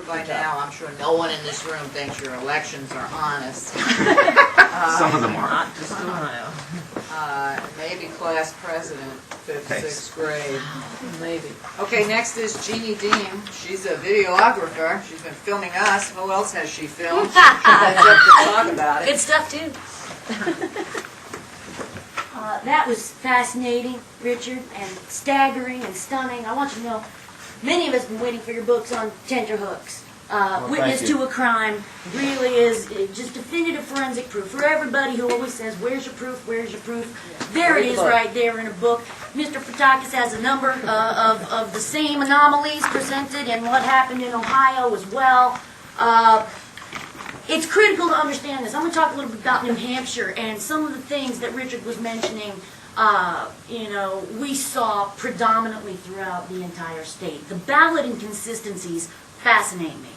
by now, I'm sure no one in this room thinks your elections are honest. Some of them are. Not just Ohio. Maybe class president, 5th, Thanks. 6th grade. Maybe. Okay, next is Jeannie Dean. She's a videographer. She's been filming us. Who else has she filmed? That's up to talk about Good it. stuff, too. That was fascinating, Richard, and staggering and stunning. I want you to know, many of us have been waiting for your books on tenterhooks. Witness thank you. to a crime really is just definitive forensic proof. For everybody who always says, where's your proof, where's your proof? There it is right there in a book. Mr. Protakis has a number of the same anomalies presented and what happened in Ohio as well. It's critical to understand this. I'm going to talk a little bit about New Hampshire and some of the things that Richard was mentioning, we saw predominantly throughout the entire state. The ballot inconsistencies fascinate me.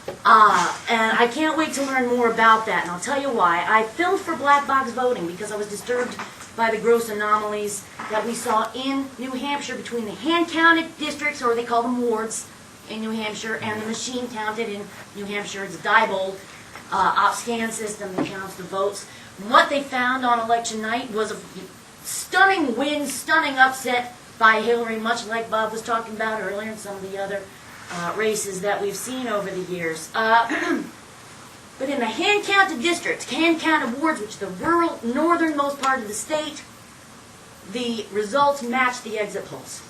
And I can't wait to learn more about that, and I'll tell you why. I filmed for black box voting because I was disturbed by the gross anomalies that we saw in New Hampshire between the hand-counted districts, or they call them wards, in New Hampshire, and the machine-counted in New Hampshire. It's a Diebold op-scan system that counts the votes. And what they found on election night was a stunning win, stunning upset by Hillary, much like Bob was talking about earlier and some of the other races that we've seen over the years. But in the hand-counted districts, hand-counted wards, which is the rural, northernmost part of the state, the results matched the exit polls.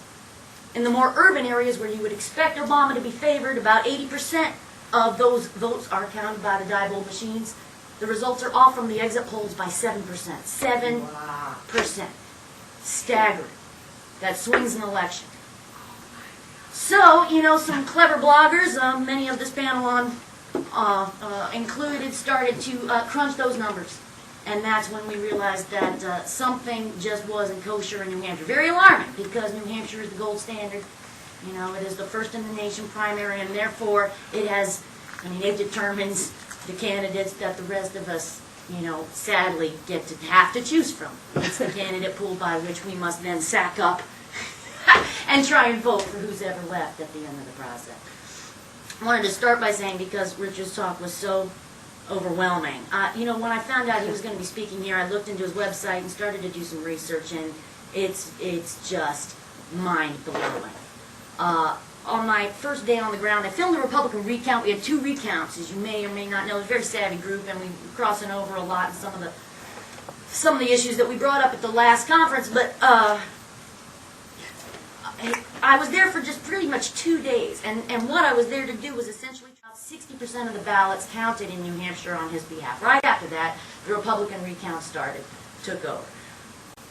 In the more urban areas where you would expect Obama to be favored, about 80% of those votes are counted by the Diebold machines. The results are off from the exit polls by 7%. 7%. Staggering. That swings an election. So, some clever bloggers, many of this panel included, started to crunch those numbers. And that's when we realized that something just wasn't kosher in New Hampshire. Very alarming, because New Hampshire is the gold standard. It is the first in the nation primary, and therefore it determines the candidates that the rest of us, sadly have to choose from. It's the candidate pool by which we must then sack up and try and vote for who's ever left at the end of the process. I wanted to start by saying, because Richard's talk was so overwhelming, when I found out he was going to be speaking here, I looked into his website and started to do some research, and it's just mind-blowing. On my first day on the ground, I filmed a Republican recount. We had 2 recounts, as you may or may not know. It was a very savvy group, and we were crossing over a lot in some of the issues that we brought up at the last conference. But I was there for just pretty much 2 days, and what I was there to do was essentially about 60% of the ballots counted in New Hampshire on his behalf. Right after that, the Republican recount took over.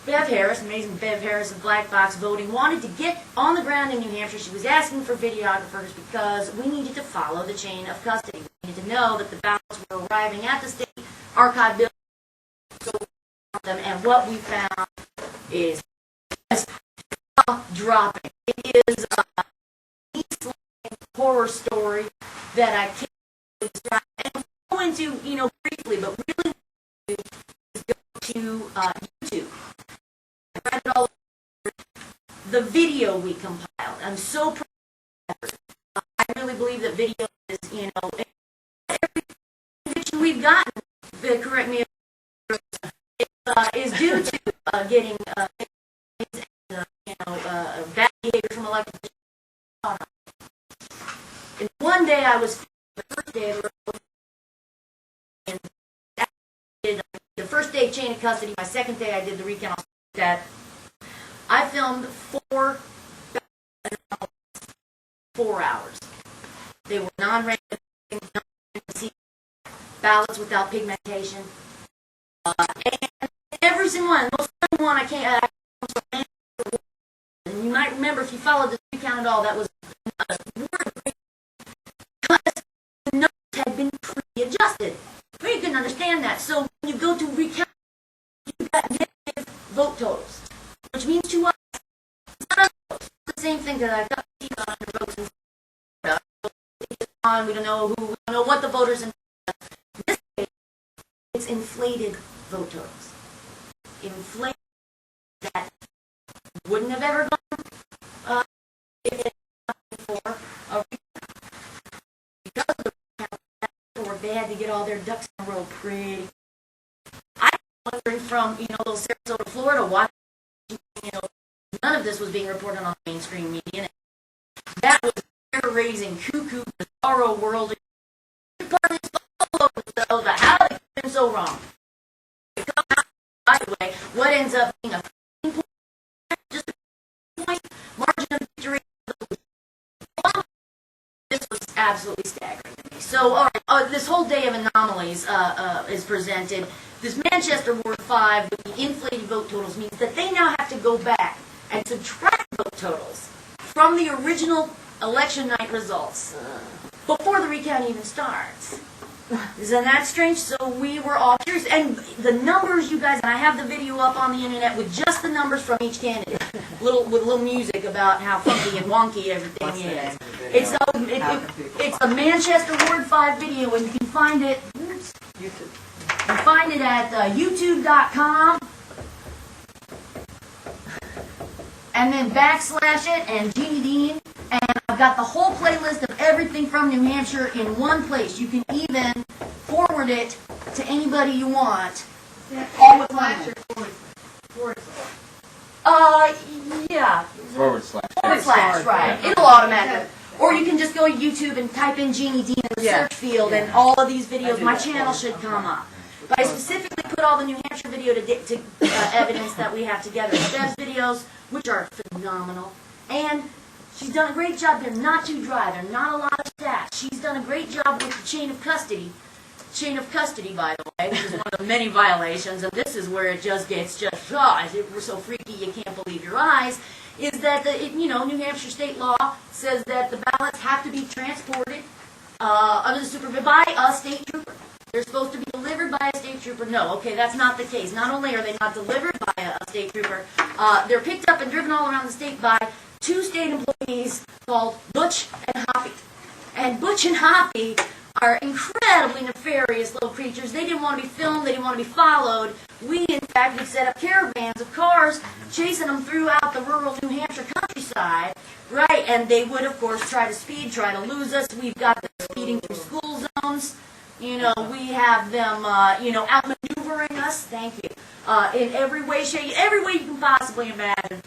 Bev Harris, amazing Bev Harris of Black Box Voting, wanted to get on the ground in New Hampshire. She was asking for videographers because we needed to follow the chain of custody. We needed to know that the ballots were arriving at the state archive building, so we found them, and what we found is just dropping. It is a horror story that I can't describe. And I'll go into, briefly, but really is go to YouTube. I read it all over. The video we compiled. I'm so proud of it. I really believe that video is, every conviction we've gotten, correct me if is due to getting bad behavior from elected officials. And one day I was the first day of the first day chain of custody. My second day I did the recount. That I filmed 4 hours. They were non-random ballots without pigmentation, and every single one. Most one I can't. And you might remember if you followed the recount at all, that was because the numbers had been pre-adjusted. We couldn't understand that. So when you go to recount, you got negative vote totals, which means to us, it's not the same thing that I got on under votes and we don't know who, we don't know what the voters in this case, it's inflated vote totals. Inflated that wouldn't have ever gone if it for a they had to get all their ducks in a row pretty. I was wondering from, little Sarasota, Florida, watching, none of this was being reported on mainstream media. And that was hair-raising, cuckoo, bizarro world. Parties all over themselves about how they could been so wrong. They come out, by the way, what ends up being a just a point margin of victory. This was absolutely staggering to me. So, all right, this whole day of anomalies is presented. This Manchester Ward 5 with the inflated vote totals means that they now have to go back and subtract vote totals from the original election night results before the recount even starts. Isn't that strange? So we were all curious. And the numbers, you guys, and I have the video up on the internet with just the numbers from each candidate, with little music about how funky and wonky everything is. It's a Manchester Ward 5 video, and you can find it. You can find it at YouTube.com, and then backslash it and Jeannie Dean. And I've got the whole playlist of everything from New Hampshire in one place. You can even forward it to anybody you want. All the time. Yeah. Forward slash. Forward slash, right. It'll automatically. Or you can just go to YouTube and type in Jeannie Dean in the search field, and all of these videos, my channel should come up. But I specifically put all the New Hampshire video to evidence that we have together. Deb's videos, which are phenomenal. And she's done a great job. They're not too dry. They're not a lot of stats. She's done a great job with the chain of custody. Chain of custody, by the way, which is one of the many violations, and this is where it just gets we're so freaky you can't believe your eyes, is that, New Hampshire state law says that the ballots have to be transported under the supervision by a state trooper. They're supposed to be delivered by a state trooper. No, okay, that's not the case. Not only are they not delivered by a state trooper, they're picked up and driven all around the state by two state employees called Butch and Hoppy. And Butch and Hoppy are incredibly nefarious little creatures. They didn't want to be filmed. They didn't want to be followed. We, in fact, would set up caravans of cars chasing them throughout the rural New Hampshire countryside, right? And they would, of course, try to speed, try to lose us. We've got them speeding through school zones. We have them, outmaneuvering us. Thank you. In every way, shape, every way you can possibly imagine.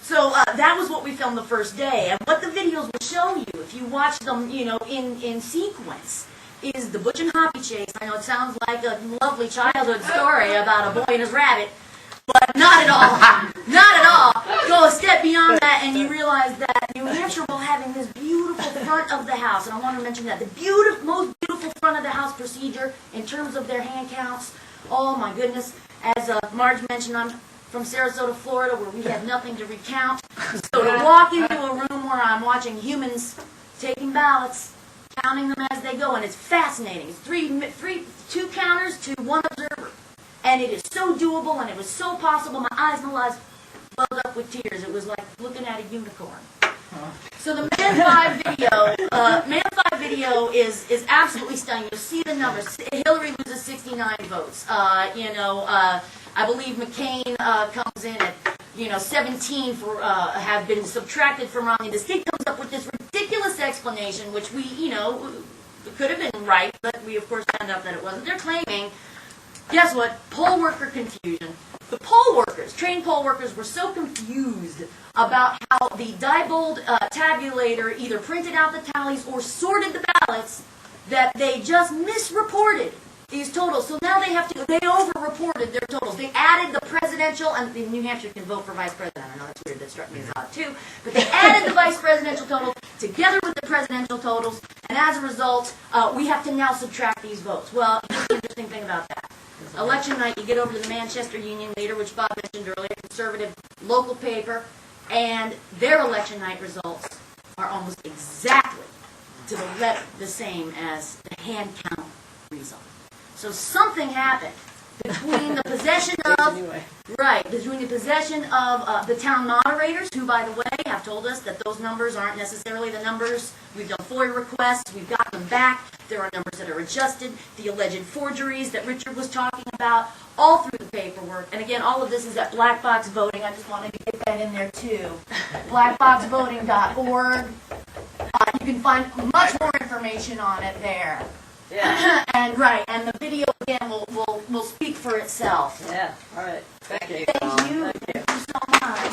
So that was what we filmed the first day, and what the videos will show you, if you watch them, in sequence, is the Butch and Hoppy chase. I know it sounds like a lovely childhood story about a boy and his rabbit, but not at all. Not at all. Go a step beyond that, and you realize that New Hampshire will having this beautiful front of the house, and I want to mention that the most beautiful front of the house procedure in terms of their hand counts. Oh my goodness! As Marge mentioned, I'm from Sarasota, Florida, where we have nothing to recount. So to walk into a room where I'm watching humans taking ballots, counting them as they go, and it's fascinating. It's two counters to one observer. And it is so doable, and it was so possible. My eyes welled up with tears. It was like looking at a unicorn. So the Man 5 video is absolutely stunning. You'll see the numbers. Hillary loses 69 votes. I believe McCain comes in at 17 have been subtracted from Romney. The state comes up with this ridiculous explanation, which we could have been right, but we of course found out that it wasn't. They're claiming, guess what? Poll worker confusion. The poll workers, trained poll workers, were so confused about how the Diebold tabulator either printed out the tallies or sorted the ballots that they just misreported these totals. So now they over-reported their totals. They added the presidential, and New Hampshire can vote for vice president. I know that's weird, that struck me as odd too. But they added the vice presidential total together with the presidential totals, and as a result, we have to now subtract these votes. Well, here's the interesting thing about that. Election night, you get over to the Manchester Union Leader, which Bob mentioned earlier, conservative local paper, and their election night results are almost exactly to the letter the same as the hand count result. So something happened between the possession of the town moderators, who, by the way, have told us that those numbers aren't necessarily the numbers. We've done FOIA requests. We've gotten them back. There are numbers that are adjusted. The alleged forgeries that Richard was talking about, all through the paperwork. And again, all of this is at Black Box Voting. I just wanted to get that in there, too. blackboxvoting.org. You can find much more information on it there. Yeah. And the video again will speak for itself. Yeah. All right. Thank you. Thank you. Thank you. Thank you so much.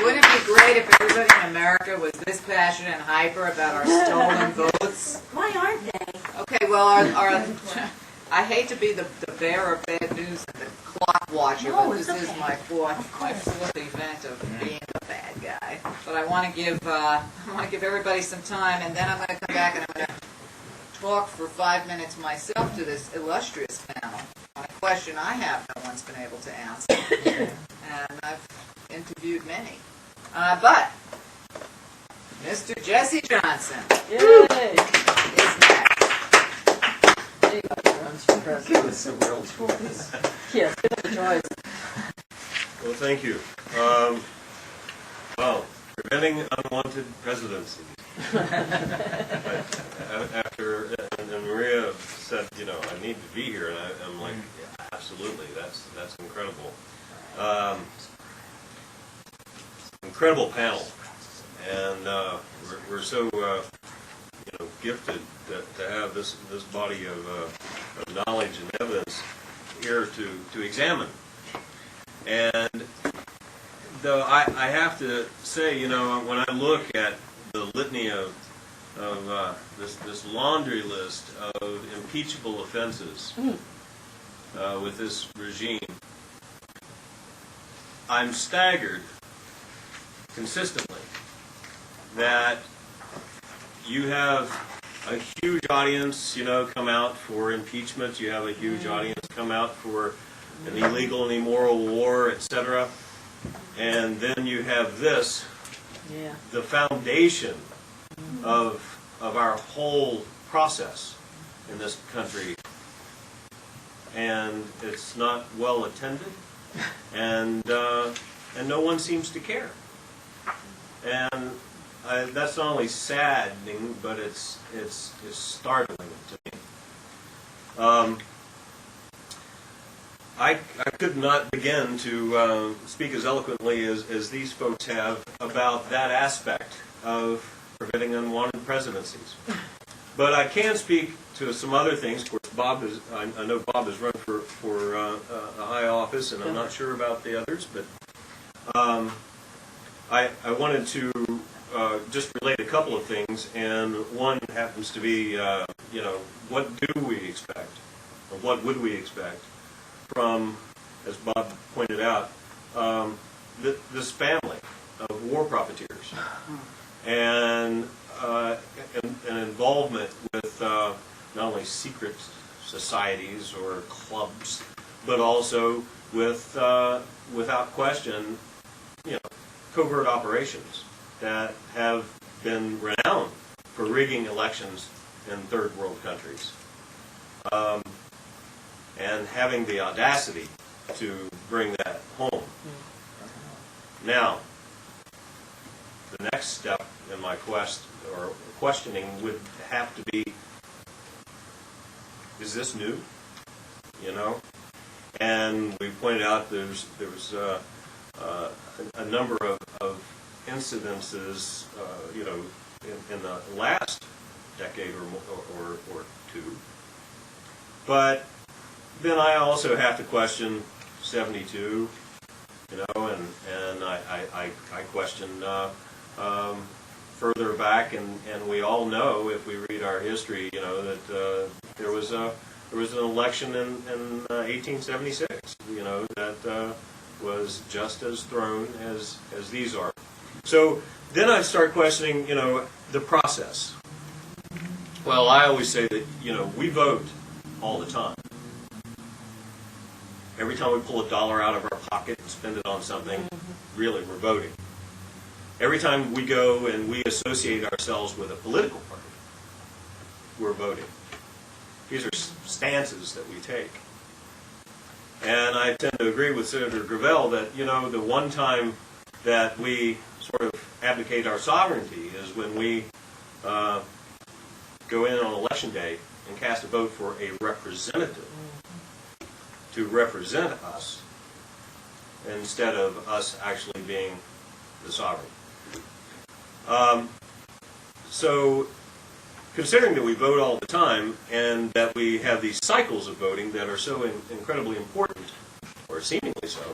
Wouldn't it be great if everybody in America was this passionate and hyper about our stolen votes? Why aren't they? Okay, well, I hate to be the bearer of bad news and the clock watcher, No, but this it's is okay. my fourth event of being the bad guy. But I want to give everybody some time, and then I'm going to come back and I'm going to talk for 5 minutes myself to this illustrious panel on a question I have no one's been able to answer, and I've interviewed many. But Mr. Jesse Johnson Yay. is next. There you go. Runs for president. It's a real choice. Yes, give it a choice. Well, thank you. Well, preventing unwanted presidencies. After, and Maria said, you know, I need to be here, and I'm like, yeah, absolutely, that's incredible. Incredible panel, and we're so you know, gifted to have this body of knowledge and evidence here to examine. And though I have to say, you know, when I look at the litany of this laundry list of impeachable offenses with this regime, I'm staggered consistently that you have a huge audience, you know, come out for impeachment. You have a huge audience come out for an illegal and immoral war, etc. And then you have this, Yeah. the foundation of our whole process in this country, and it's not well attended, and no one seems to care. And that's not only saddening, but it's startling to me. I could not begin to speak as eloquently as these folks have about that aspect of preventing unwanted presidencies. But I can speak to some other things. Of course, Bob is. I know Bob has run for a high office, and I'm not sure about the others. But I wanted to just relate a couple of things, and one happens to be, you know, what do we expect, or what would we expect from, as Bob pointed out, this family of war profiteers, and an involvement with not only secret societies or clubs, but also with, without question, you know, covert operations that have been renowned for rigging elections in third world countries. And having the audacity to bring that home. Now, the next step in my quest or questioning would have to be, is this new? You know? And we pointed out there was a number of incidences, you know, in the last decade or two. But then I also have to question 72, you know, and I question further back, and we all know, if we read our history, you know, that there was an election in 1876, you know, that was just as thrown as these are. So then I start questioning, you know, the process. Well, I always say that, you know, we vote all the time. Every time we pull $1 out of our pocket and spend it on something, really, we're voting. Every time we go and we associate ourselves with a political party, we're voting. These are stances that we take. And I tend to agree with Senator Gravel that, you know, the one time that we sort of abdicate our sovereignty is when we go in on election day and cast a vote for a representative to represent us instead of us actually being the sovereign. So, considering that we vote all the time and that we have these cycles of voting that are so incredibly important, or seemingly so,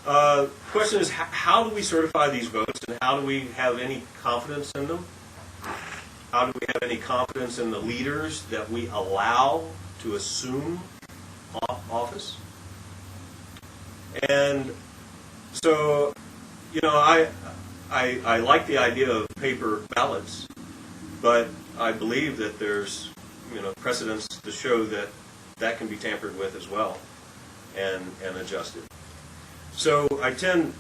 the question is, how do we certify these votes, and how do we have any confidence in them? How do we have any confidence in the leaders that we allow to assume office? And so, you know, I like the idea of paper ballots, but I believe that there's, you know, precedents to show that that can be tampered with as well and adjusted. So I tend,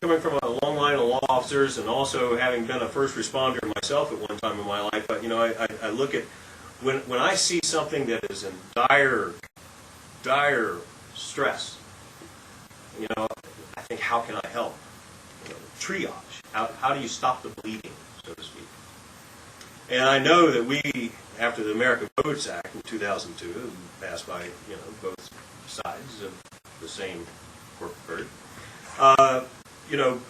coming from a long line of law officers and also having been a first responder myself at one time in my life, you know, I look at, when I see something that is in dire stress, you know, I think, how can I help? You know, triage. How do you stop the bleeding, so to speak? And I know that we, after the American Votes Act in 2002, passed by, you know, both sides of the same corporate bird, you know,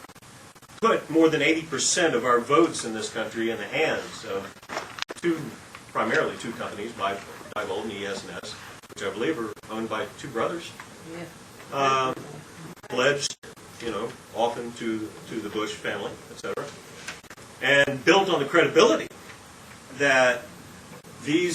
put more than 80% of our votes in this country in the hands of primarily two companies, Diebold and ES&S, which I believe are owned by two brothers. Yeah. Pledged, you know, often to the Bush family, etc., and built on the credibility that these,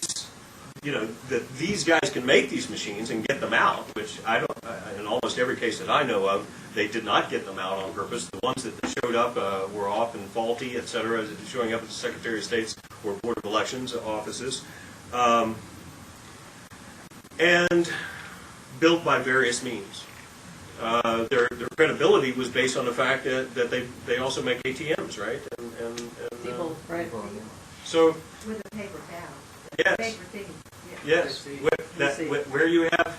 you know, that these guys can make these machines and get them out, which I don't, in almost every case that I know of, they did not get them out on purpose. The ones that showed up were often faulty, etc., showing up at the Secretary of State's or Board of Elections offices, and built by various means. Their credibility was based on the fact that they also make ATMs, right? And People, right? so With a paper ballot. yes, Paper thing. yes, where you have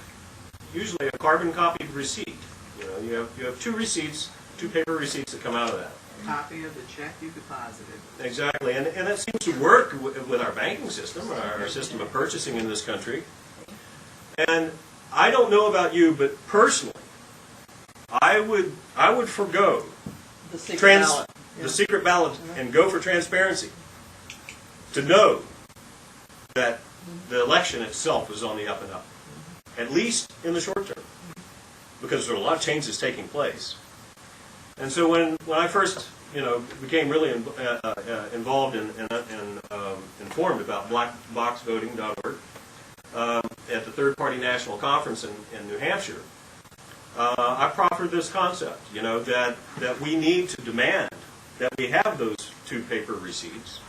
usually a carbon copied receipt. You know, you have two receipts, two paper receipts that come out of that. Copy of the check you deposited. Exactly, and that seems to work with our banking system, our system of purchasing in this country. And I don't know about you, but personally, I would forgo The secret ballot. the secret ballot and go for transparency to know that the election itself is on the up and up, at least in the short term, because there are a lot of changes taking place. And so when I first, you know, became really involved and informed about blackboxvoting.org at the Third Party National Conference in New Hampshire, I proffered this concept, you know, that we need to demand that we have those two paper receipts,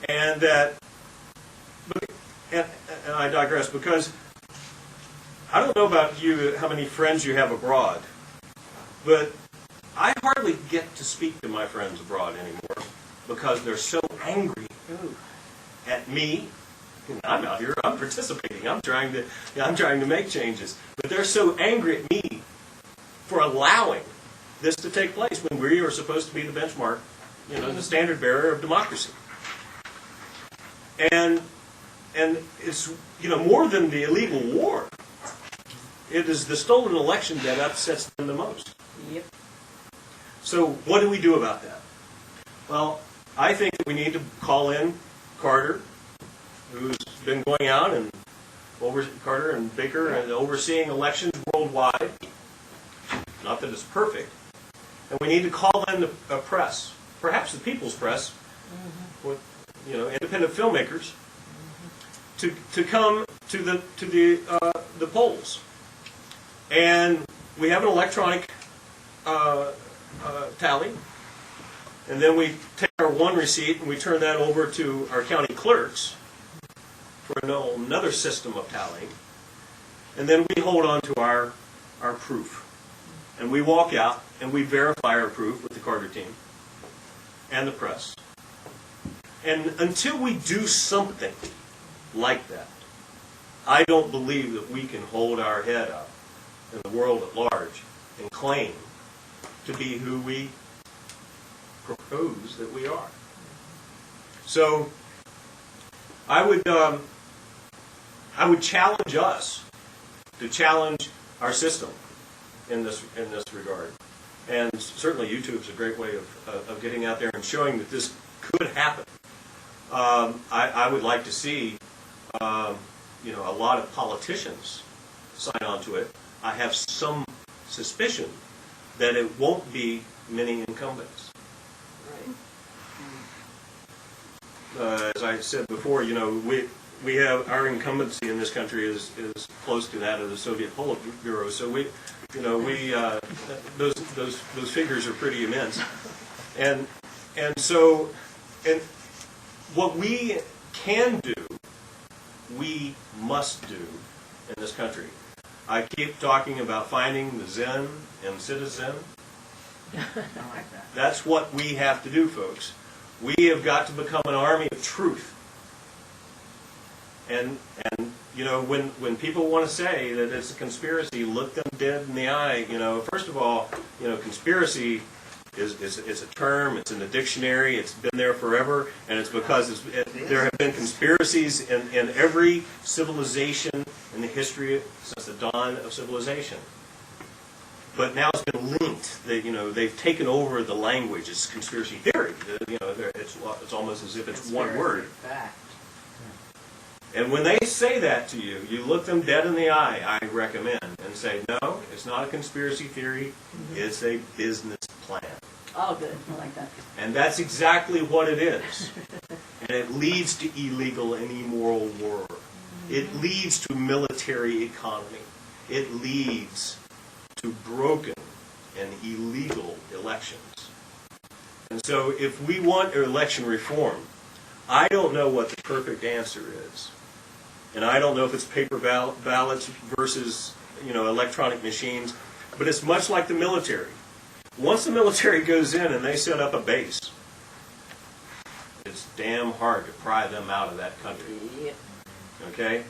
and that, and I digress, because I don't know about you, how many friends you have abroad, but I hardly get to speak to my friends abroad anymore because they're so angry at me. I'm out here, I'm participating, I'm trying to make changes, but they're so angry at me for allowing this to take place when we are supposed to be the benchmark, you know, the standard bearer of democracy. And it's, you know, more than the illegal war, it is the stolen election that upsets them the most. Yep. So what do we do about that? Well, I think that we need to call in Carter, who's been going out and Carter and Baker and overseeing elections worldwide. Not that it's perfect. And we need to call in the press, perhaps the people's press, with, you know, independent filmmakers, to come to the polls. And we have an electronic tally, and then we take our one receipt and we turn that over to our county clerks for another system of tallying, and then we hold on to our proof, and we walk out and we verify our proof with the Carter team and the press. And until we do something like that, I don't believe that we can hold our head up in the world at large and claim to be who we propose that we are. So I would challenge us to challenge our system in this regard, And certainly YouTube's a great way of getting out there and showing that this could happen. I would like to see, a lot of politicians sign on to it. I have some suspicion that it won't be many incumbents. As I said before, we have our incumbency in this country is close to that of the Soviet Politburo. So those figures are pretty immense, and what we can do, we must do in this country. I keep talking about finding the Zen and citizen. I like that. That's what we have to do, folks. We have got to become an army of truth. And when people want to say that it's a conspiracy, look them dead in the eye. First of all, conspiracy is a term. It's in the dictionary. It's been there forever, and it's because there have been conspiracies in every civilization in the history since the dawn of civilization. But now it's been linked. They've taken over the language. It's conspiracy theory. It's almost as if it's one word. Fact. And when they say that to you, you look them dead in the eye, I recommend, and say, no, it's not a conspiracy theory, it's a business plan. Oh, good. I like that. And that's exactly what it is. And it leads to illegal and immoral war. It leads to military economy. It leads to broken and illegal elections. And so if we want election reform, I don't know what the perfect answer is. And I don't know if it's paper ballots versus, electronic machines, but it's much like the military. Once the military goes in and they set up a base, it's damn hard to pry them out of that country. Yep. Okay?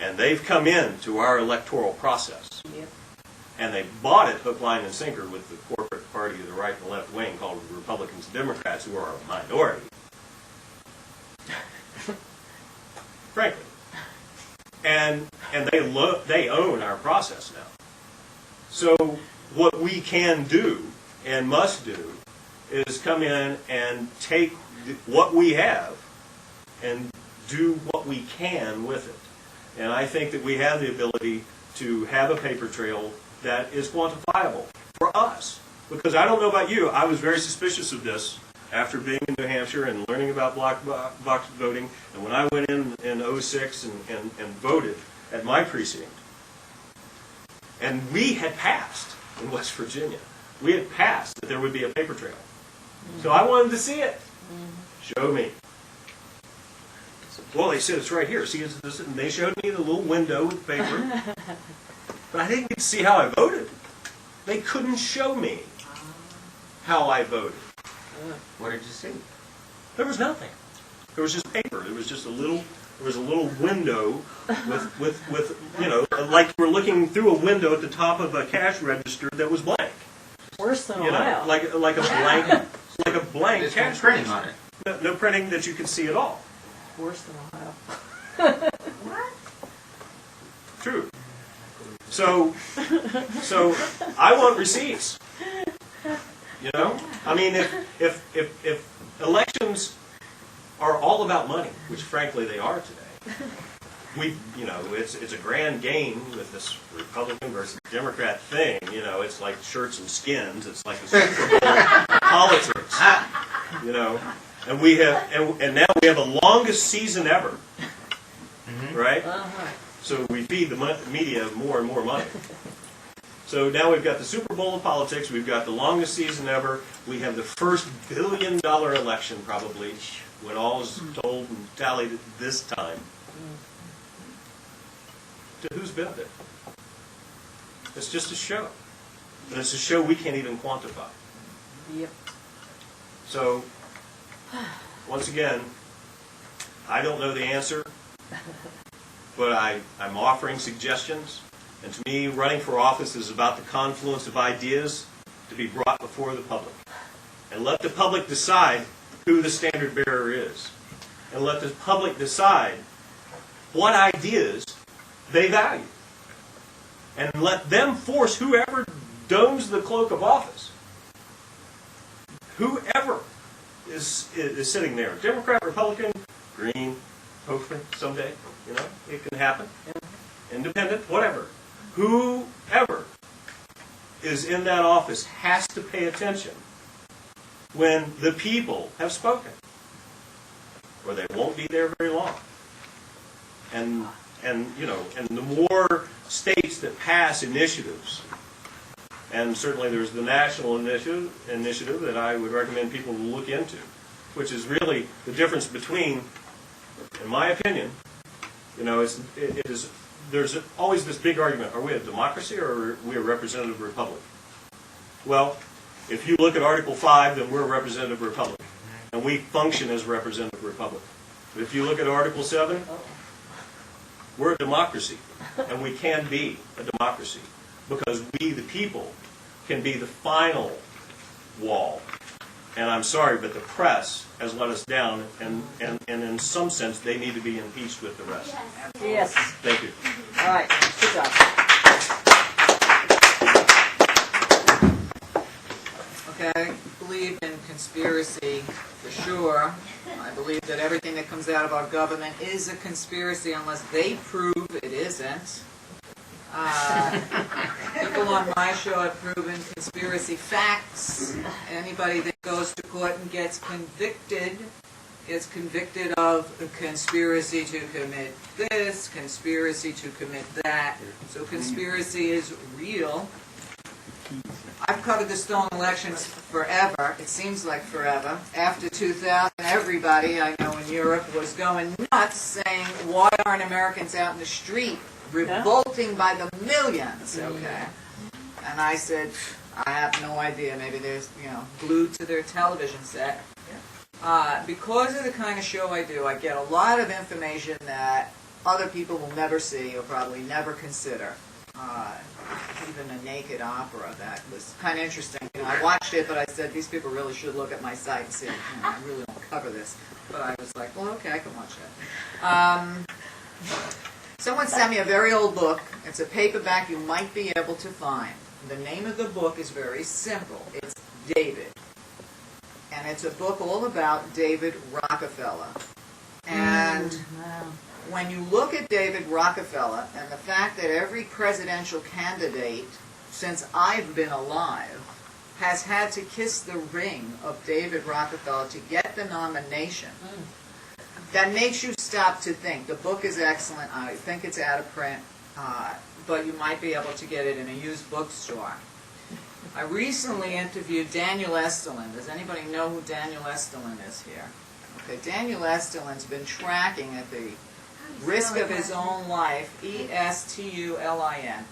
And they've come in to our electoral process. Yep. And they bought it hook, line, and sinker with the corporate party of the right and left wing called the Republicans and Democrats, who are a minority. Frankly. And they own our process now. So what we can do and must do is come in and take what we have and do what we can with it. And I think that we have the ability to have a paper trail that is quantifiable for us. Because I don't know about you, I was very suspicious of this after being in New Hampshire and learning about block box voting. And when I went in 06 and voted at my precinct, and we had passed in West Virginia, we had passed that there would be a paper trail. So I wanted to see it. Show me. Well, they said it's right here. See, and they showed me the little window with paper. But I didn't get to see how I voted. They couldn't show me how I voted. What did you see? There was nothing. There was just paper. There was just a little window with like you were looking through a window at the top of a cash register that was blank. Worse than Ohio. Like a blank There's cash no printing register. on it. No printing that you could see at all. Worse than Ohio. True. So I want receipts. I mean, if elections are all about money, which frankly they are today, it's a grand game with this Republican versus Democrat thing. It's like shirts and skins. It's like a Super Bowl politics. And we have and now we have the longest season ever, right? So we feed the media more and more money. So now we've got the Super Bowl of politics. We've got the longest season ever. We have the first $1 billion election probably, when all is told and tallied this time. To whose benefit? It's just a show. And it's a show we can't even quantify. Yep. So, once again, I don't know the answer, but I'm offering suggestions. And to me, running for office is about the confluence of ideas to be brought before the public. And let the public decide who the standard bearer is. And let the public decide what ideas they value. And let them force whoever domes the cloak of office whoever is sitting there, Democrat, Republican, Green, hopefully someday, it can happen, independent, whatever. Whoever is in that office has to pay attention when the people have spoken, or they won't be there very long. And the more states that pass initiatives, and certainly there's the national initiative that I would recommend people to look into, which is really the difference between, in my opinion, there's always this big argument, are we a democracy or are we a representative republic? Well, if you look at Article 5, then we're a representative republic, and we function as a representative republic. But if you look at Article 7, we're a democracy, and we can be a democracy, because we, the people, can be the final wall. And I'm sorry, but the press has let us down, and in some sense, they need to be impeached with the rest. Yes. Thank you. All right. Good job. Okay, I believe in conspiracy for sure. I believe that everything that comes out of our government is a conspiracy unless they prove it isn't. People on my show have proven conspiracy facts. Anybody that goes to court and gets convicted of a conspiracy to commit this, conspiracy to commit that. So conspiracy is real. I've covered the stolen elections forever. It seems like forever. After 2000, everybody I know in Europe was going nuts saying, why aren't Americans out in the street revolting by the millions? Okay. And I said, I have no idea. Maybe they're glued to their television set. Because of the kind of show I do, I get a lot of information that other people will never see or probably never consider. Even a naked opera, that was kind of interesting. I watched it, but I said, these people really should look at my site and see, I really don't cover this. But I was like, well, okay, I can watch that. Someone sent me a very old book. It's a paperback you might be able to find. The name of the book is very simple. It's David. And it's a book all about David Rockefeller. And when you look at David Rockefeller and the fact that every presidential candidate since I've been alive has had to kiss the ring of David Rockefeller to get the nomination, that makes you stop to think. The book is excellent. I think it's out of print, but you might be able to get it in a used bookstore. I recently interviewed Daniel Estelin. Does anybody know who Daniel Estelin is here? Okay, Daniel Estelin's been tracking at the risk of his own life, Estulin,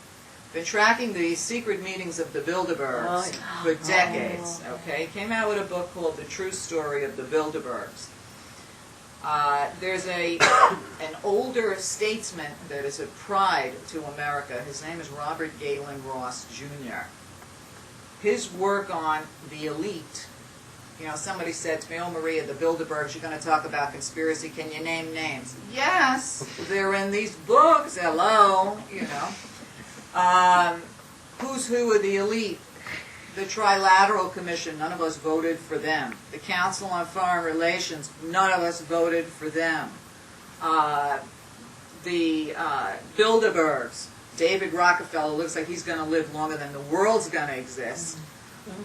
been tracking the secret meetings of the Bilderbergs for decades. Okay, came out with a book called The True Story of the Bilderbergs. There's an older statesman that is a pride to America. His name is Robert Galen Ross, Jr. His work on the elite. Somebody said to me, oh, Maria, the Bilderbergs, you're going to talk about conspiracy. Can you name names? Yes, they're in these books. Hello, Who's who of the elite? The Trilateral Commission, none of us voted for them. The Council on Foreign Relations, none of us voted for them. The Bilderbergs, David Rockefeller looks like he's going to live longer than the world's going to exist.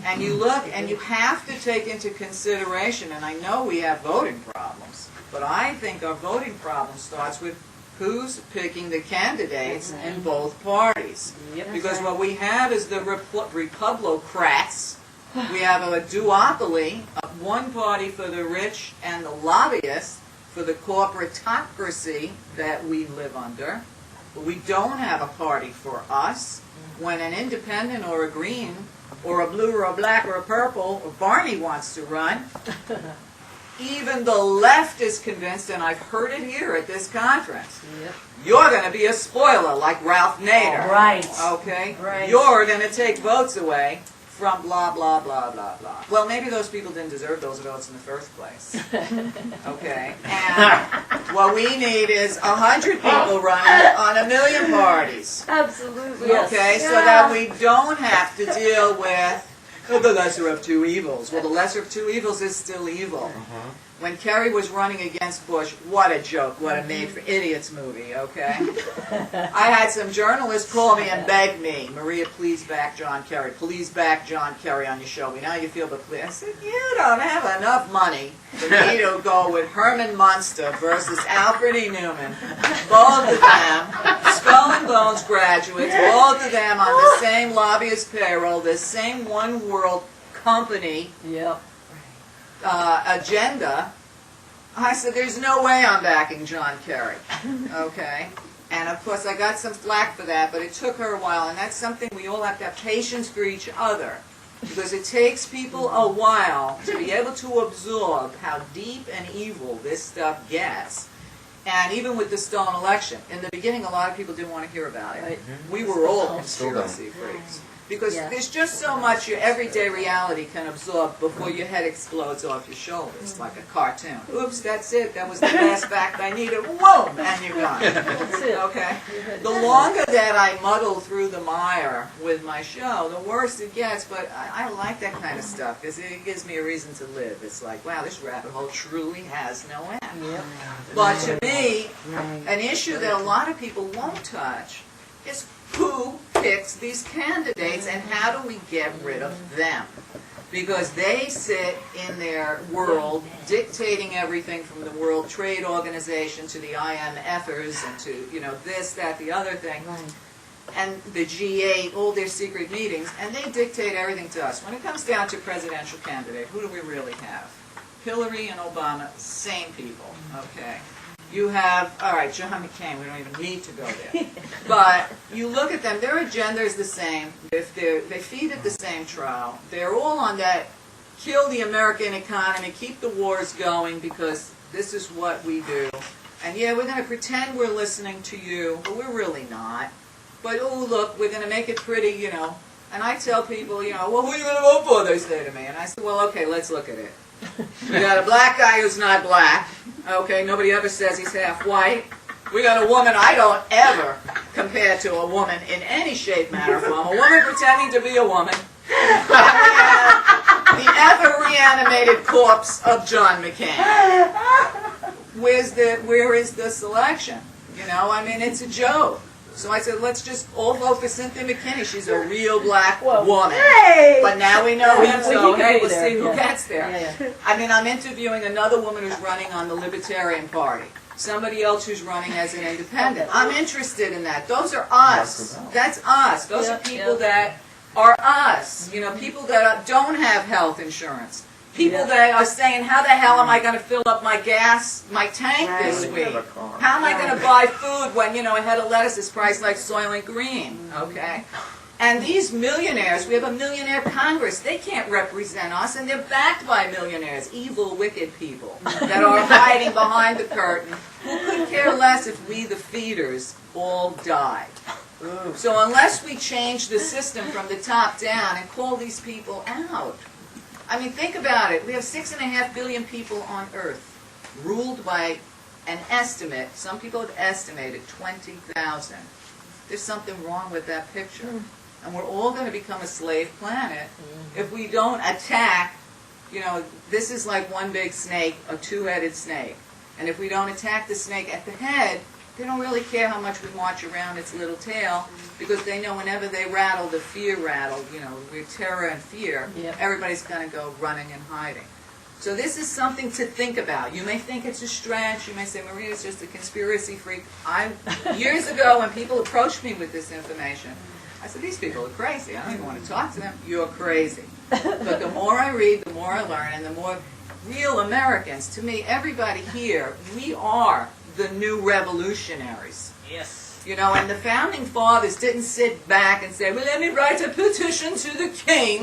And you look, and you have to take into consideration, and I know we have voting problems, but I think our voting problem starts with who's picking the candidates in both parties. Because what we have is the Republicrats. We have a duopoly of one party for the rich and the lobbyists for the corporatocracy that we live under. But we don't have a party for us. When an independent or a green or a blue or a black or a purple or Barney wants to run, even the left is convinced, and I've heard it here at this conference, you're going to be a spoiler like Ralph Nader. Right. Okay? Right. You're going to take votes away from blah, blah, blah, blah, blah. Well, maybe those people didn't deserve those votes in the first place. Okay? And what we need is 100 people running on 1 million parties. Absolutely. Yes. Okay? So that we don't have to deal with the lesser of two evils. Well, the lesser of two evils is still evil. When Kerry was running against Bush, what a joke, what a made-for-idiots movie, okay? I had some journalists call me and beg me, Maria, please back John Kerry. Please back John Kerry on your show. We know how you feel, but please. I said, you don't have enough money for me to go with Herman Munster versus Alfred E. Newman. Both of them, Skull and Bones graduates, both of them on the same lobbyist payroll, the same one world company. Yep. Agenda. I said, there's no way I'm backing John Kerry. Okay? And of course I got some flack for that, but it took her a while, and that's something we all have to have patience for each other. Because it takes people a while to be able to absorb how deep and evil this stuff gets. And even with the stolen election, in the beginning a lot of people didn't want to hear about it. Right. We were all conspiracy freaks. Because there's just so much your everyday reality can absorb before your head explodes off your shoulders, like a cartoon. Oops, that's it. That was the last fact I needed. Whoom! And you're gone. That's it. Okay? The longer that I muddle through the mire with my show, the worse it gets. But I like that kind of stuff because it gives me a reason to live. It's like, wow, this rabbit hole truly has no end. Yep. But to me, an issue that a lot of people won't touch is who picks these candidates and how do we get rid of them? Because they sit in their world dictating everything from the World Trade Organization to the IMFers and to, you know, this, that, the other thing. And the G8, all their secret meetings, and they dictate everything to us. When it comes down to presidential candidate, who do we really have? Hillary and Obama, same people, okay? You have, all right, John McCain, we don't even need to go there. But you look at them, their agenda is the same. They feed at the same trial. They're all on that kill the American economy, keep the wars going because this is what we do. And yeah, we're going to pretend we're listening to you, but we're really not. But oh, look, we're going to make it pretty, you know. And I tell people, you know, well, who are you going to vote for, they say to me. And I say, well, okay, let's look at it. We got a black guy who's not black. Okay, nobody ever says he's half white. We got a woman I don't ever compare to a woman in any shape, manner, form. A woman pretending to be a woman. And we have the ever reanimated corpse of John McCain. Where is the selection? You know, I mean, it's a joke. So I said, let's just all vote for Cynthia McKinney. She's a real black woman. Hey! But now we know him, so hey, we'll see who Yeah. gets there. Yeah. I mean, I'm interviewing another woman who's running on the Libertarian Party. Somebody else who's running as an independent. I'm interested in that. Those are us. That's us. Those are people that are us. You know, people that don't have health insurance. People that are saying, how the hell am I going to fill up my tank this week? How am I going to buy food when, you know, a head of lettuce is priced like Soylent Green? Okay? And these millionaires, we have a millionaire Congress, they can't represent us, and they're backed by millionaires, evil, wicked people that are hiding behind the curtain, who could care less if we, the feeders, all died. So unless we change the system from the top down and call these people out, I mean, think about it. We have 6.5 billion people on Earth, ruled by an estimate. Some people have estimated 20,000. There's something wrong with that picture. And we're all going to become a slave planet if we don't attack, you know, this is like one big snake, a two-headed snake. And if we don't attack the snake at the head, they don't really care how much we march around its little tail, because they know whenever they rattle, the fear rattle, you know, with terror and fear, everybody's going to go running and hiding. So this is something to think about. You may think it's a stretch. You may say, Maria's just a conspiracy freak. Years ago, when people approached me with this information, I said, these people are crazy. I don't even want to talk to them. You're crazy. But the more I read, the more I learn, and the more real Americans, to me, everybody here, we are the new revolutionaries. Yes. You know, and the founding fathers didn't sit back and say, well, let me write a petition to the king.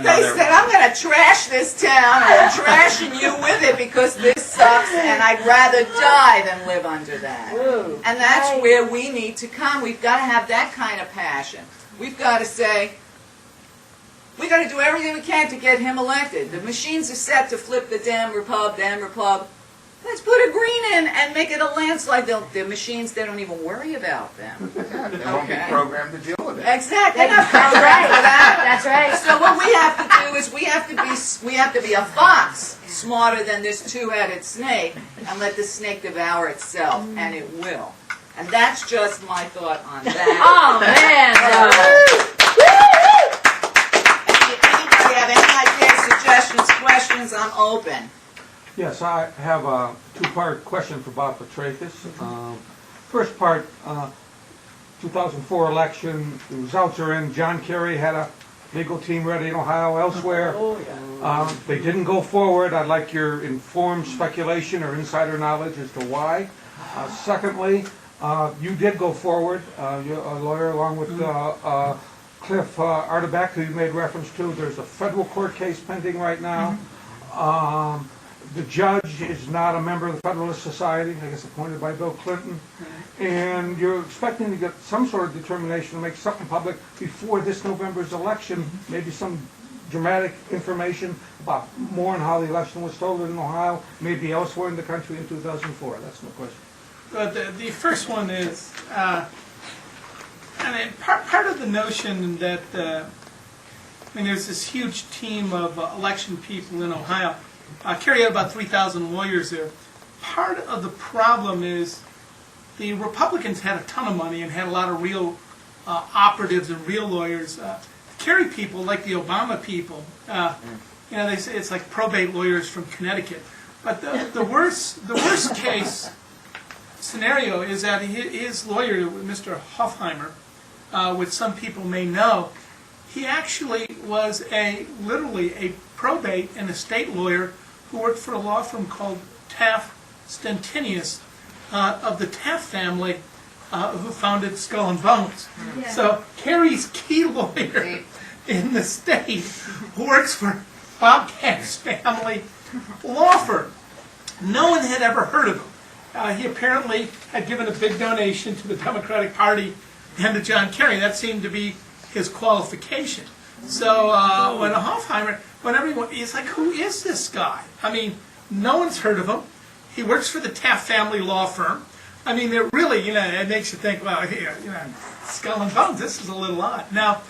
They said, I'm going to trash this town, and I'm trashing you with it because this sucks, and I'd rather die than live under that. Ooh. And that's where we need to come. We've got to have that kind of passion. We've got to say, we got to do everything we can to get him elected. The machines are set to flip the damn repub. Let's put a green in and make it a landslide. The machines, they don't even worry about them. They won't be Okay. programmed to deal with it. Exactly. That's right. That's right. So what we have to do is we have to be a fox smarter than this two-headed snake and let the snake devour itself, and it will. And that's just my thought on that. Oh man. Anybody have any ideas, suggestions, questions? I'm open. Yes, I have a two-part question for Bob Petrakis. First part, 2004 election, the results are in. John Kerry had a legal team ready in Ohio, elsewhere. Oh, yeah. They didn't go forward. I'd like your informed speculation or insider knowledge as to why. Secondly, you did go forward. You're a lawyer along with Cliff Artebeck, who you made reference to. There's a federal court case pending right now. The judge is not a member of the Federalist Society, I guess appointed by Bill Clinton. And you're expecting to get some sort of determination to make something public before this November's election, maybe some dramatic information about more on how the election was stolen in Ohio, maybe elsewhere in the country in 2004. That's my question. But the first one is, I mean, part of the notion that, there's this huge team of election people in Ohio. Kerry had about 3,000 lawyers there. Part of the problem is the Republicans had a ton of money and had a lot of real operatives and real lawyers. Kerry people, like the Obama people, they say it's like probate lawyers from Connecticut. But the worst case scenario is that his lawyer, Mr. Hofheimer, which some people may know, he actually was literally a probate and estate lawyer who worked for a law firm called Taft Stentinius of the Taft family, who founded Skull and Bones. Yeah. So Kerry's key lawyer in the state works for Bob Camp's family law firm. No one had ever heard of him. He apparently had given a big donation to the Democratic Party and to John Kerry. That seemed to be his qualification. So when Hofheimer, when everyone, he's like, who is this guy? I mean, no one's heard of him. He works for the Taft family law firm. I mean, it really, it makes you think, well, Skull and Bones, this is a little odd. Now,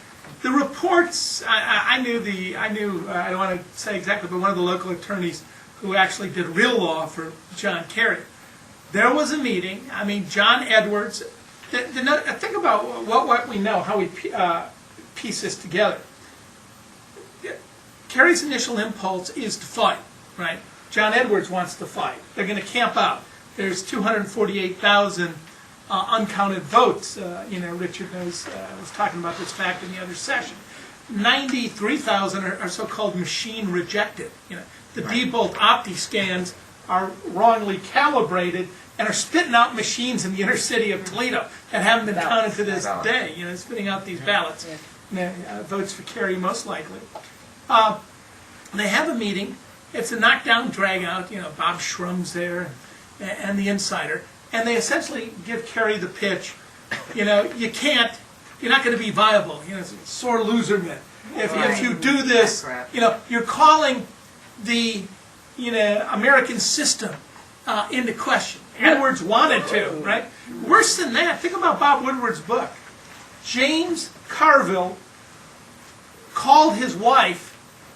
the reports, I don't want to say exactly, but one of the local attorneys who actually did real law for John Kerry. There was a meeting. I mean, John Edwards. Think about what we know, how we piece this together. Kerry's initial impulse is to fight, right? John Edwards wants to fight. They're going to camp out. There's 248,000 uncounted votes. Richard was talking about this fact in the other session. 93,000 are so-called machine rejected. The Diebold Opti scans are wrongly calibrated and are spitting out machines in the inner city of Toledo that haven't been counted to this day. Spitting out these ballots. Votes for Kerry most likely. They have a meeting. It's a knockdown, drag-out. Bob Shrum's there and the insider. And they essentially give Kerry the pitch. You're not going to be viable. It's a sore loser myth. If you do this, you're calling the American system into question. Edwards wanted to, right? Worse than that, think about Bob Woodward's book. James Carville called his wife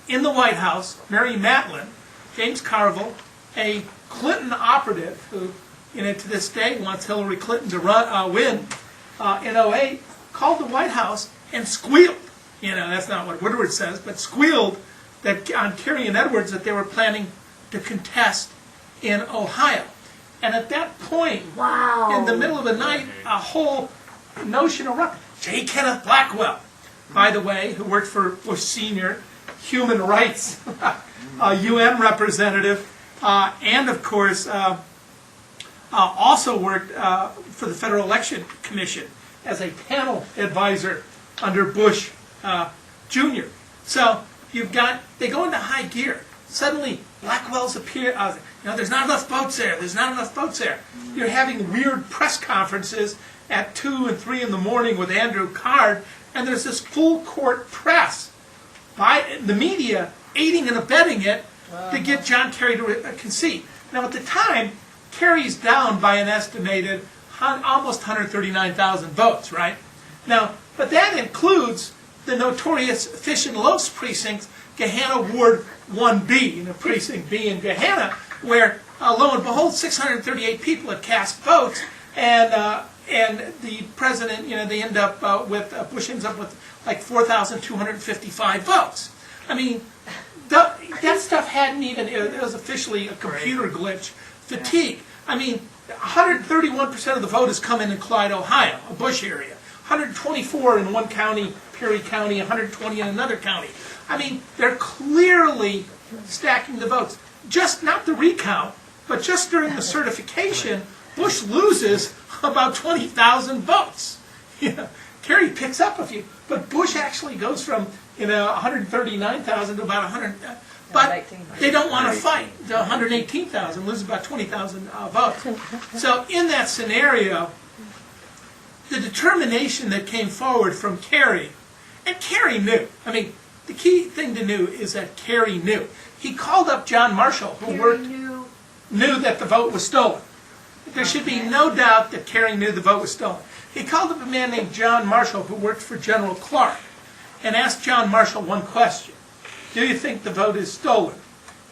in the White House, Mary Matlin, James Carville, a Clinton operative who, to this day wants Hillary Clinton to win in 2008, called the White House and squealed. That's not what Woodward says, but squealed that on Kerry and Edwards that they were planning to contest in Ohio. And at that point, in the middle of the night, a whole notion erupted. J. Kenneth Blackwell, by the way, who worked for Bush Sr., human rights UN representative, and of course also worked for the Federal Election Commission as a panel advisor under Bush Jr. So they go into high gear. Suddenly, Blackwell's appear. There's not enough votes there. There's not enough votes there. You're having weird press conferences at 2 and 3 in the morning with Andrew Card, and there's this full court press by the media aiding and abetting it to get John Kerry to concede. Now at the time, Kerry's down by an estimated almost 139,000 votes, right? Now, but that includes the notorious Fish and Loafs precinct, Gahanna Ward 1B, precinct B in Gahanna, where lo and behold, 638 people had cast votes, and the president, they end up Bush ends up with like 4,255 votes. I mean, that stuff hadn't even, it was officially a computer glitch, fatigue. I mean, 131% of the vote has come in Clyde, Ohio, a Bush area. 124 in one county, Perry County, 120 in another county. I mean, they're clearly stacking the votes. Just not the recount, but just during the certification, Bush loses about 20,000 votes. Kerry picks up a few, but Bush actually goes from 139,000 to about 100. But they don't want to fight. The 118,000 loses about 20,000 votes. So in that scenario, the determination that came forward from Kerry, and Kerry knew. I mean, the key thing to know is that Kerry knew. He called up John Marshall, who knew that the vote was stolen. There should be no doubt that Kerry knew the vote was stolen. He called up a man named John Marshall, who worked for General Clark, and asked John Marshall one question. Do you think the vote is stolen?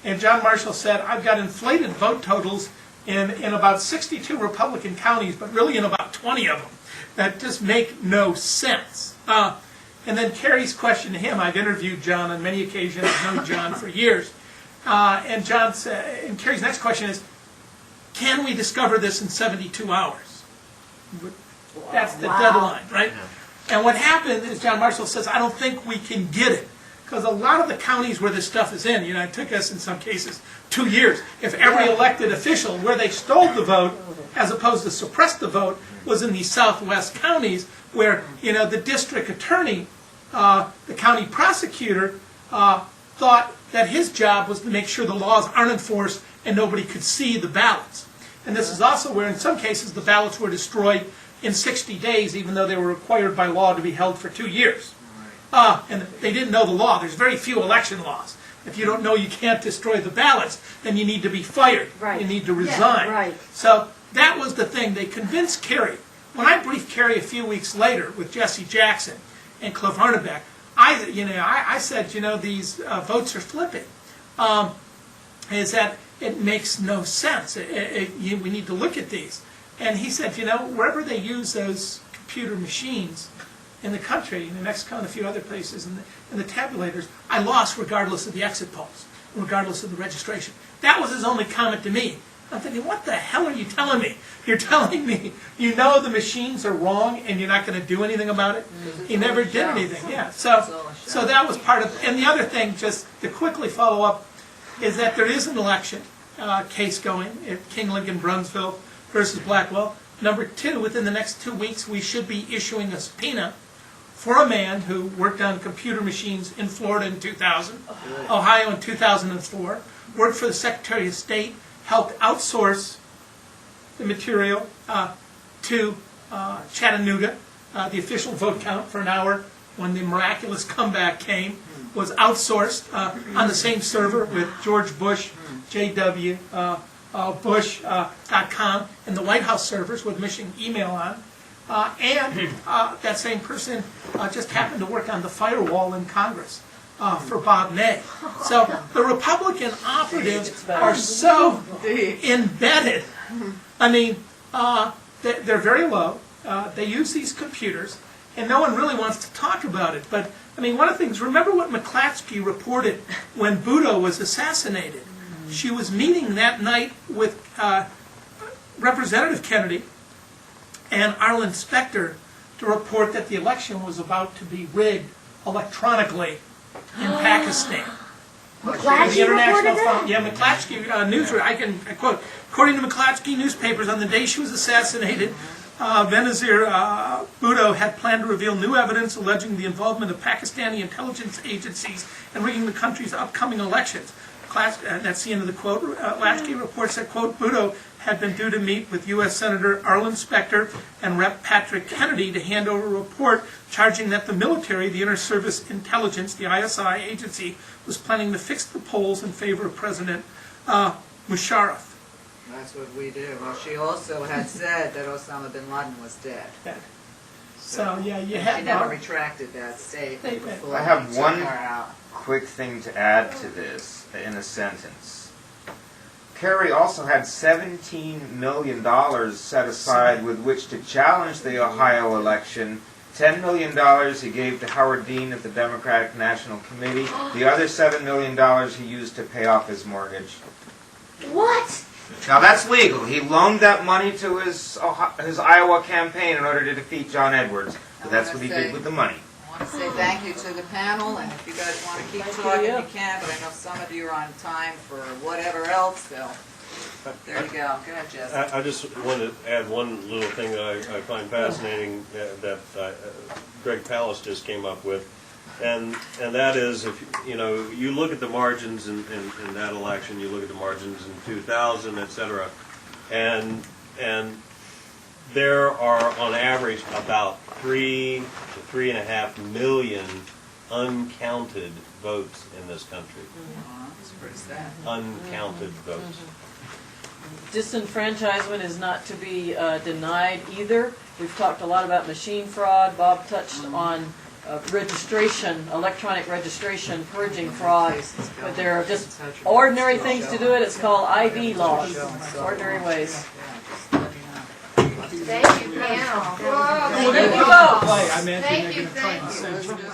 And John Marshall said, I've got inflated vote totals in about 62 Republican counties, but really in about 20 of them. That just make no sense. And then Kerry's question to him, I've interviewed John on many occasions, I've known John for years. And Kerry's next question is, can we discover this in 72 hours? That's the deadline, right? And what happened is John Marshall says, I don't think we can get it. Because a lot of the counties where this stuff is in, it took us in some cases 2 years. If every elected official, where they stole the vote, as opposed to suppressed the vote, was in these southwest counties, where the district attorney, the county prosecutor, thought that his job was to make sure the laws aren't enforced and nobody could see the ballots. And this is also where, in some cases, the ballots were destroyed in 60 days, even though they were required by law to be held for 2 years. And they didn't know the law. There's very few election laws. If you don't know you can't destroy the ballots, then you need to be fired. Right. You need to resign. Yeah, right. So that was the thing. They convinced Kerry. When I briefed Kerry a few weeks later with Jesse Jackson and Cliff Harnebeck, I said, these votes are flipping. Is that it makes no sense. We need to look at these. And he said, wherever they use those computer machines in the country, in New Mexico and a few other places, in the tabulators, I lost regardless of the exit polls, regardless of the registration. That was his only comment to me. I'm thinking, what the hell are you telling me? You're telling me the machines are wrong and you're not going to do anything about it? He never did anything. Yeah. So that was part of. And the other thing, just to quickly follow up, is that there is an election case going at King Lincoln Brunsville versus Blackwell. Number 2, within the next 2 weeks, we should be issuing a subpoena for a man who worked on computer machines in Florida in 2000, Ohio in 2004, worked for the Secretary of State, helped outsource the material to Chattanooga. The official vote count for an hour when the miraculous comeback came was outsourced on the same server with George Bush, JW, Bush.com, and the White House servers with mission email on. And that same person just happened to work on the firewall in Congress for Bob Ney. So the Republican operatives are so embedded. I mean, they're very low. They use these computers, and no one really wants to talk about it. But, I mean, one of the things, remember what McClatchy reported when Budo was assassinated. She was meeting that night with Representative Kennedy and Arlen Specter to report that the election was about to be rigged electronically in Pakistan. McClatchy reported that? Yeah, McClatchy news. I quote, according to McClatchy newspapers, on the day she was assassinated, Benazir Bhutto had planned to reveal new evidence alleging the involvement of Pakistani intelligence agencies in rigging the country's upcoming elections. That's the end of the quote. Latchkey reports that, quote, Bhutto had been due to meet with U.S. Senator Arlen Specter and Rep. Patrick Kennedy to hand over a report charging that the military, the Inter-Service Intelligence, the ISI agency, was planning to fix the polls in favor of President Musharraf. That's what we do. Well, she also had said that Osama bin Laden was dead. So, yeah, you She have, never retracted that statement before I have we took one- her out. Quick thing to add to this in a sentence. Kerry also had $17 million set aside with which to challenge the Ohio election. $10 million he gave to Howard Dean at the Democratic National Committee. The other $7 million he used to pay off his mortgage. What? Now that's legal. He loaned that money to his Iowa campaign in order to defeat John Edwards. But that's what he did with the money. I want to say thank you to the panel, and if you guys want to keep Thank you, talking, yeah. you can, but I know some of you are on time for whatever else, so there you go. Go ahead, Jesse. I just want to add one little thing that I find fascinating that Greg Pallas just came up with, and that is, if you look at the margins in that election, you look at the margins in 2000, et cetera, and there are on average about 3 to 3.5 million uncounted votes in this country. It's pretty sad. Uncounted votes. Disenfranchisement is not to be denied either. We've talked a lot about machine fraud. Bob touched on registration, electronic registration, purging fraud. But there are just ordinary things to do it. It's called ID laws, ordinary ways. Thank you, panel. well, they Thank you don't both. play. I imagine Thank they're you, going to try and thank you. censor.